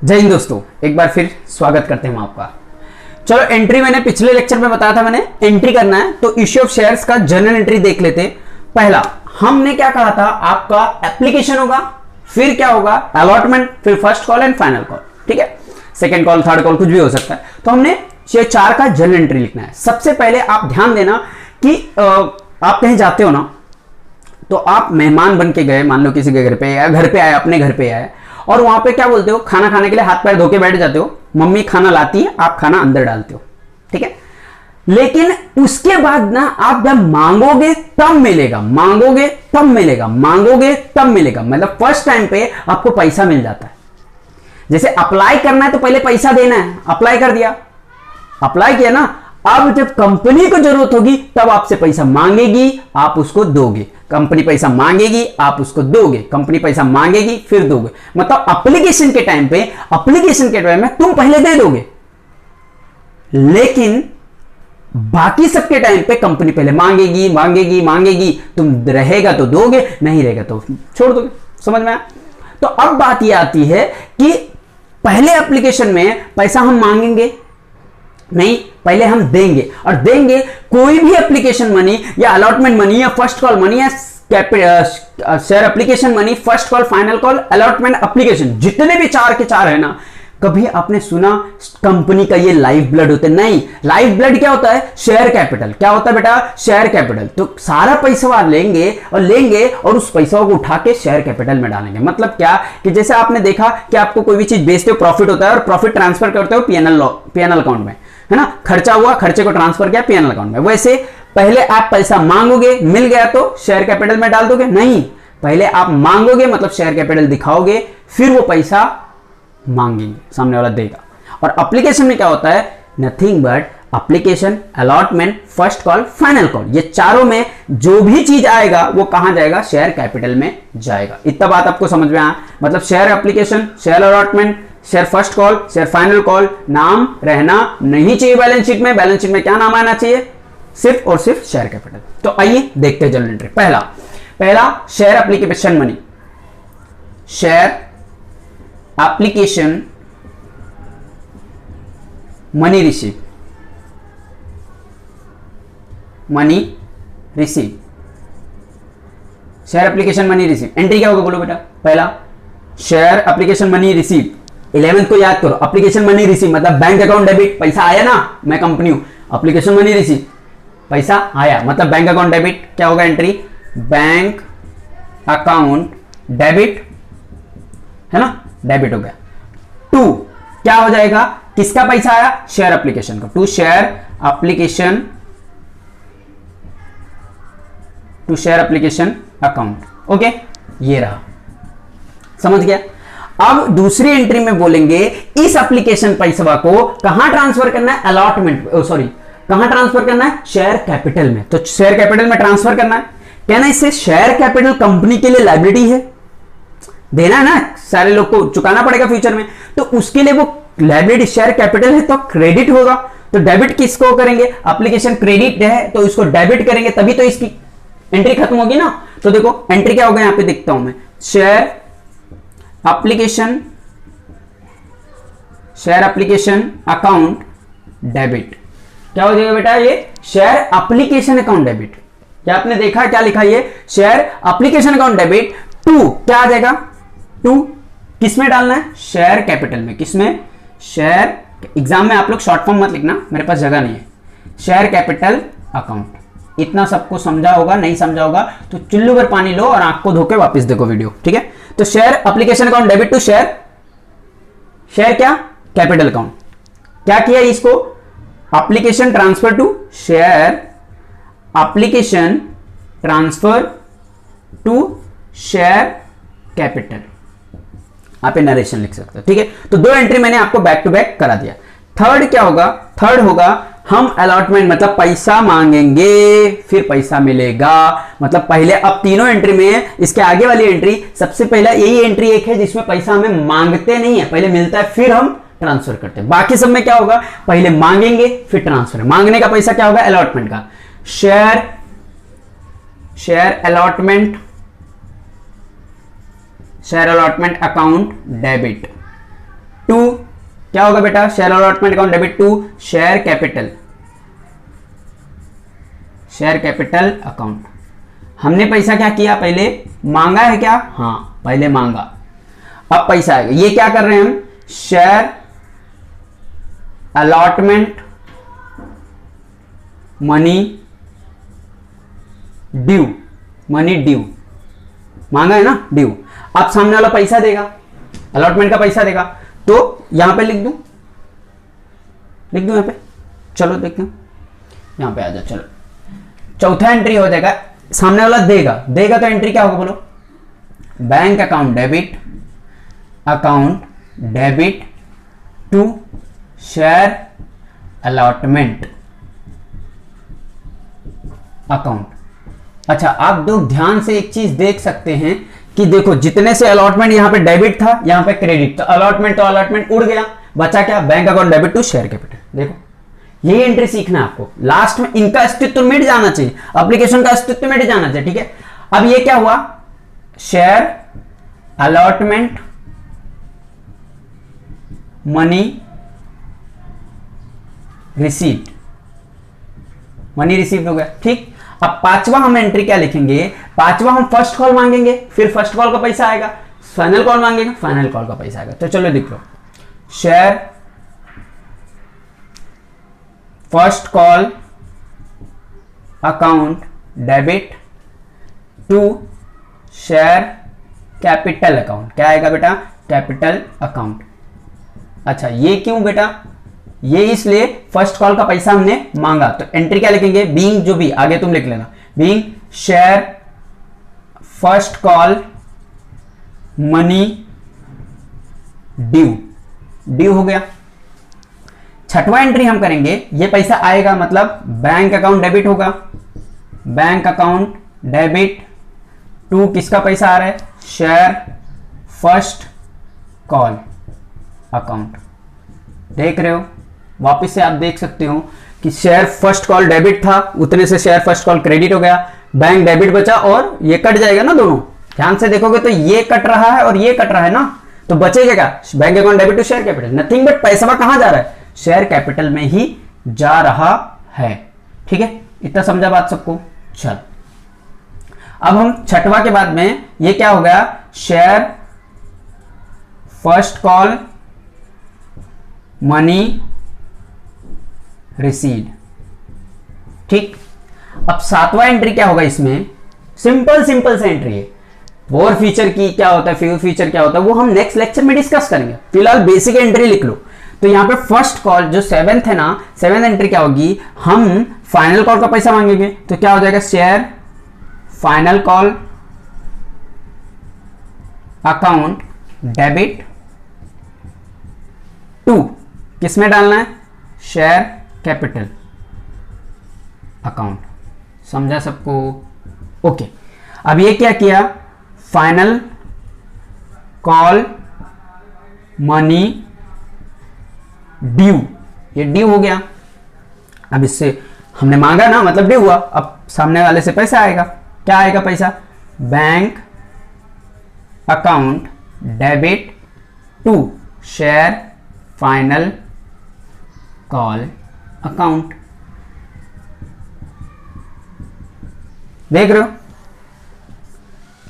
जय हिंद दोस्तों, एक बार फिर स्वागत करते हैं हम आपका। चलो एंट्री मैंने पिछले लेक्चर में बताया था, मैंने एंट्री करना है तो इश्यू ऑफ शेयर्स का जर्नल एंट्री देख लेते। पहला हमने क्या कहा था, आपका एप्लीकेशन होगा, फिर क्या होगा अलॉटमेंट, फिर first call and final call. ठीक है, सेकंड कॉल थर्ड कॉल कुछ भी हो सकता है। तो हमने ये चार का जर्नल एंट्री लिखना है। सबसे पहले आप ध्यान देना कि आप कहीं जाते हो ना, तो आप मेहमान बन के गए, मान लो किसी के घर पे या घर पे आए, अपने घर पे आए, और वहां पे क्या बोलते हो, खाना खाने के लिए हाथ पैर धो के बैठ जाते हो, मम्मी खाना लाती है, आप खाना अंदर डालते हो। ठीक है, लेकिन उसके बाद ना आप जब मांगोगे तब मिलेगा, मांगोगे तब मिलेगा, मांगोगे तब मिलेगा। मतलब फर्स्ट टाइम पे आपको पैसा मिल जाता है। जैसे अप्लाई करना है तो पहले पैसा देना है, अप्लाई कर दिया, अप्लाई किया ना, अब जब कंपनी को जरूरत होगी तब आपसे पैसा मांगेगी, आप उसको दोगे। कंपनी पैसा मांगेगी, आप उसको दोगे, कंपनी पैसा मांगेगी फिर दोगे। मतलब एप्लीकेशन के टाइम में तुम पहले दे दोगे, लेकिन बाकी सबके टाइम पे कंपनी पहले मांगेगी मांगेगी मांगेगी, तुम रहेगा तो दोगे, नहीं रहेगा तो छोड़ दोगे। समझ में आया? तो अब बात यह आती है कि पहले एप्लीकेशन में पैसा हम मांगेंगे नहीं, पहले हम देंगे। और देंगे कोई भी एप्लीकेशन मनी या अलॉटमेंट मनी या फर्स्ट कॉल मनी या share application money, first call, final call, allotment application, जितने भी चार के चार है ना, कभी आपने सुना कंपनी का ये लाइफ ब्लड होता है? नहीं। लाइफ ब्लड क्या होता है? Share capital. क्या होता है बेटा? Share capital. तो सारा पैसा लेंगे और उस पैसा को उठा के शेयर कैपिटल में डालेंगे। मतलब क्या कि जैसे आपने देखा कि आपको कोई भी चीज बेचते हो, प्रॉफिट होता है और प्रॉफिट ट्रांसफर करते हो पीएनएल अकाउंट में, है ना। खर्चा हुआ, खर्चे को ट्रांसफर किया पीएनएल अकाउंट में। वैसे पहले आप पैसा मांगोगे, मिल गया तो शेयर कैपिटल में डाल दोगे? नहीं, पहले आप मांगोगे मतलब शेयर कैपिटल दिखाओगे, फिर वो पैसा मांगेंगे, सामने वाला देगा। और एप्लीकेशन में क्या होता है? Nothing but application, allotment, first call, final call. ये चारों में जो भी चीज आएगा वो कहां जाएगा? शेयर कैपिटल में जाएगा। इतना बात आपको समझ में आया? मतलब share application, share allotment, share first call, share final call, नाम रहना नहीं चाहिए बैलेंस शीट में। बैलेंस शीट में क्या नाम आना चाहिए? सिर्फ और सिर्फ शेयर कैपिटल। तो आइए देखते हैं जर्नल एंट्री। पहला share application money, share application money receive, money receive, share application money receive. Entry क्या होगा बोलो बेटा? पहला share application money receive. 11th को याद करो, एप्लीकेशन मनी रिसीव मतलब बैंक अकाउंट डेबिट, पैसा आया ना, मैं कंपनी हूं, एप्लीकेशन मनी रिसीव, पैसा आया मतलब बैंक अकाउंट डेबिट। क्या होगा एंट्री? बैंक अकाउंट डेबिट, है ना, डेबिट हो गया। 2 क्या हो जाएगा? किसका पैसा आया? शेयर एप्लीकेशन का। To share application, to share application account. Okay, ये रहा, समझ गया। अब दूसरी एंट्री में बोलेंगे इस एप्लीकेशन पैसा को कहां ट्रांसफर करना है? अलॉटमेंट, सॉरी, कहां ट्रांसफर करना है? शेयर कैपिटल में। तो शेयर कैपिटल में ट्रांसफर करना है। कहना इससे शेयर कैपिटल कंपनी के लिए लायबिलिटी है, देना है ना, सारे लोग को चुकाना पड़ेगा फ्यूचर में, तो उसके लिए वो लायबिलिटी शेयर कैपिटल है तो क्रेडिट होगा। तो डेबिट किसको करेंगे? एप्लीकेशन क्रेडिट है तो इसको डेबिट करेंगे, तभी तो इसकी एंट्री खत्म होगी ना। तो देखो एंट्री क्या होगा, यहां पे देखता हूं मैं, शेयर एप्लीकेशन अकाउंट डेबिट। क्या हो जाएगा बेटा? ये शेयर एप्लीकेशन अकाउंट डेबिट। क्या आपने देखा क्या लिखा? ये शेयर एप्लीकेशन अकाउंट डेबिट। 2 क्या आ जाएगा? 2 किस में डालना है? शेयर कैपिटल में। किसमें? शेयर, एग्जाम में आप लोग शॉर्ट फॉर्म मत लिखना, मेरे पास जगह नहीं है। Share capital account. इतना सबको समझा होगा? नहीं समझा होगा तो चुल्लू भर पानी लो और आंख को धोके वापस देखो वीडियो। ठीक है, तो share application account debit to share, share क्या? Capital account. क्या किया इसको? Application transfer to share, application transfer to share capital. आप नरेशन लिख सकते हो। ठीक है, तो 2 एंट्री मैंने आपको बैक टू बैक करा दिया। थर्ड क्या होगा? थर्ड होगा हम अलॉटमेंट, मतलब पैसा मांगेंगे फिर पैसा मिलेगा। मतलब पहले, अब तीनों एंट्री में इसके आगे वाली एंट्री, सबसे पहला यही एंट्री एक है जिसमें पैसा हमें मांगते नहीं है, पहले मिलता है फिर हम ट्रांसफर करते हैं। बाकी सब में क्या होगा? पहले मांगेंगे फिर ट्रांसफर। मांगने का पैसा क्या होगा? अलॉटमेंट का। Share allotment account debit, to क्या होगा बेटा, share allotment account debit to share capital, share capital account. हमने पैसा क्या किया, पहले मांगा है क्या, हाँ पहले मांगा, अब पैसा आएगा। ये क्या कर रहे हैं हम, share allotment money due, money due मांगा है ना, ड्यू। अब सामने वाला पैसा देगा, अलॉटमेंट का पैसा देगा, तो यहां पे लिख दूं यहां पे, चलो देखते हैं, यहां पे आ जाओ। चलो चौथा एंट्री हो जाएगा, सामने वाला देगा तो एंट्री क्या होगा बोलो, bank account debit to share allotment account. अच्छा आप लोग ध्यान से एक चीज देख सकते हैं कि देखो जितने से अलॉटमेंट यहां पे डेबिट था, यहां पे क्रेडिट, तो अलॉटमेंट उड़ गया, बचा क्या, bank account debit to share capital. देखो यही एंट्री सीखना है आपको, लास्ट में इनका अस्तित्व मिट जाना चाहिए, एप्लीकेशन का अस्तित्व मिट जाना चाहिए, ठीक है। अब ये क्या हुआ, share allotment money received, money received हो गया, ठीक। अब पांचवा हम एंट्री क्या लिखेंगे, पांचवा हम फर्स्ट कॉल मांगेंगे, फिर फर्स्ट कॉल का पैसा आएगा, फाइनल कॉल मांगेंगे, फाइनल कॉल का पैसा आएगा। तो चलो देख लो, share first call account debit to share capital account, क्या आएगा बेटा, कैपिटल अकाउंट। अच्छा ये क्यों बेटा, ये इसलिए फर्स्ट कॉल का पैसा हमने मांगा, तो एंट्री क्या लिखेंगे, बीइंग, जो भी आगे तुम लिख लेना, being share first call money due हो गया। छठवां एंट्री हम करेंगे, ये पैसा आएगा मतलब बैंक अकाउंट डेबिट होगा, बैंक अकाउंट डेबिट टू किसका पैसा आ रहा है, शेयर फर्स्ट कॉल अकाउंट। देख रहे हो, वापस से आप देख सकते हो कि शेयर फर्स्ट कॉल डेबिट था, उतने से शेयर फर्स्ट कॉल क्रेडिट हो गया, बैंक डेबिट बचा और ये कट जाएगा ना दोनों, ध्यान से देखोगे तो ये कट रहा है और ये कट रहा है ना, तो बचेगा क्या, bank account debit to share capital, nothing but पैसा कहां जा रहा है, शेयर कैपिटल में ही जा रहा है, ठीक है। इतना समझा बात सबको। चल अब हम छठवा के बाद में ये क्या हो गया, share first call money received, ठीक। अब सातवां एंट्री क्या होगा, इसमें सिंपल से एंट्री है, फोर फीचर की क्या होता है, फ्यू फीचर क्या होता है, वो हम नेक्स्ट लेक्चर में डिस्कस करेंगे, फिलहाल बेसिक एंट्री लिख लो। तो यहां पे फर्स्ट कॉल जो सेवेंथ है ना, सेवेंथ एंट्री क्या होगी, हम फाइनल कॉल का पैसा मांगेंगे, तो क्या हो जाएगा, share final call account debit to किसमें डालना है, शेयर कैपिटल अकाउंट। समझा सबको, ओके। अब ये क्या किया, फाइनल कॉल मनी ड्यू, ये ड्यू हो गया। अब इससे हमने मांगा ना, मतलब ड्यू हुआ, अब सामने वाले से पैसा आएगा, क्या आएगा पैसा, bank account debit to share final call account. देख रहे हो,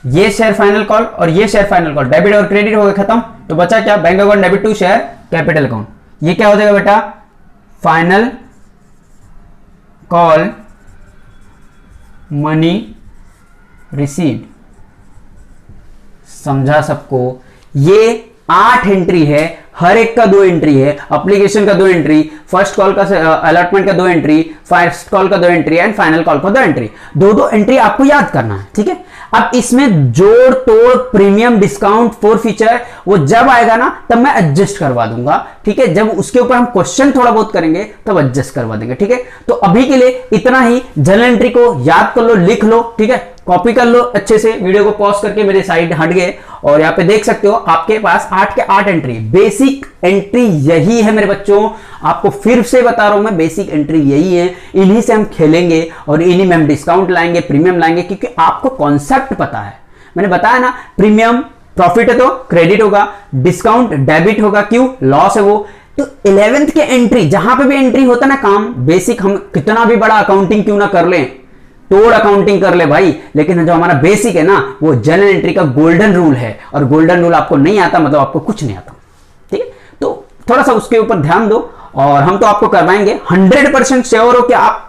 ये शेयर फाइनल कॉल और ये शेयर फाइनल कॉल, डेबिट और क्रेडिट हो गए खत्म, तो बचा क्या, bank account debit to share capital account. ये क्या हो जाएगा बेटा, फाइनल कॉल मनी रिसीव्ड। समझा सबको, ये 8 एंट्री है, हर एक का 2 एंट्री है, एप्लीकेशन का 2 एंट्री, फर्स्ट कॉल का अलॉटमेंट का 2 एंट्री, फर्स्ट कॉल का 2 एंट्री एंड फाइनल कॉल का 2 एंट्री, 2 एंट्री आपको याद करना है, ठीक है। अब इसमें जोड़ तोड़ प्रीमियम डिस्काउंट 4 फीचर वो जब आएगा ना तब मैं एडजस्ट करवा दूंगा, ठीक है। जब उसके ऊपर हम क्वेश्चन थोड़ा बहुत करेंगे तब एडजस्ट करवा देंगे, ठीक है। तो अभी के लिए इतना ही, जनरल एंट्री को याद कर लो, लिख लो, ठीक है, कॉपी कर लो अच्छे से, वीडियो को पॉज करके मेरे साइड हट गए और यहाँ पे देख सकते हो आपके पास 8 के 8 एंट्री, बेसिक एंट्री यही है मेरे बच्चों, आपको फिर से बता रहा हूं मैं, बेसिक एंट्री यही है, इन्हीं से हम खेलेंगे और इन्हीं में हम डिस्काउंट लाएंगे, प्रीमियम लाएंगे, क्योंकि आपको कॉन्सेप्ट पता है। मैंने बताया ना, प्रीमियम प्रॉफिट है तो क्रेडिट होगा, डिस्काउंट डेबिट होगा, क्यों, लॉस है वो। तो 11th के एंट्री, जहां पे भी एंट्री होता ना काम बेसिक, हम कितना भी बड़ा अकाउंटिंग क्यों ना कर लें, तोड़ अकाउंटिंग कर ले भाई, लेकिन जो हमारा बेसिक है ना वो जर्नल एंट्री का गोल्डन रूल है, और गोल्डन रूल आपको नहीं आता मतलब आपको कुछ नहीं आता, ठीक है। तो थोड़ा सा उसके ऊपर ध्यान दो, और हम तो आपको करवाएंगे, 100% श्योर हो कि आप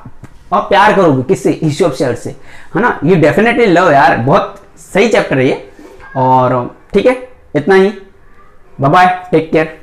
प्यार करोगे किससे, इश्यू ऑफ शेयर से, है ना। ये डेफिनेटली लव यार, बहुत सही चैप्टर है ये। और ठीक है, इतना ही, बाय बाय, टेक केयर।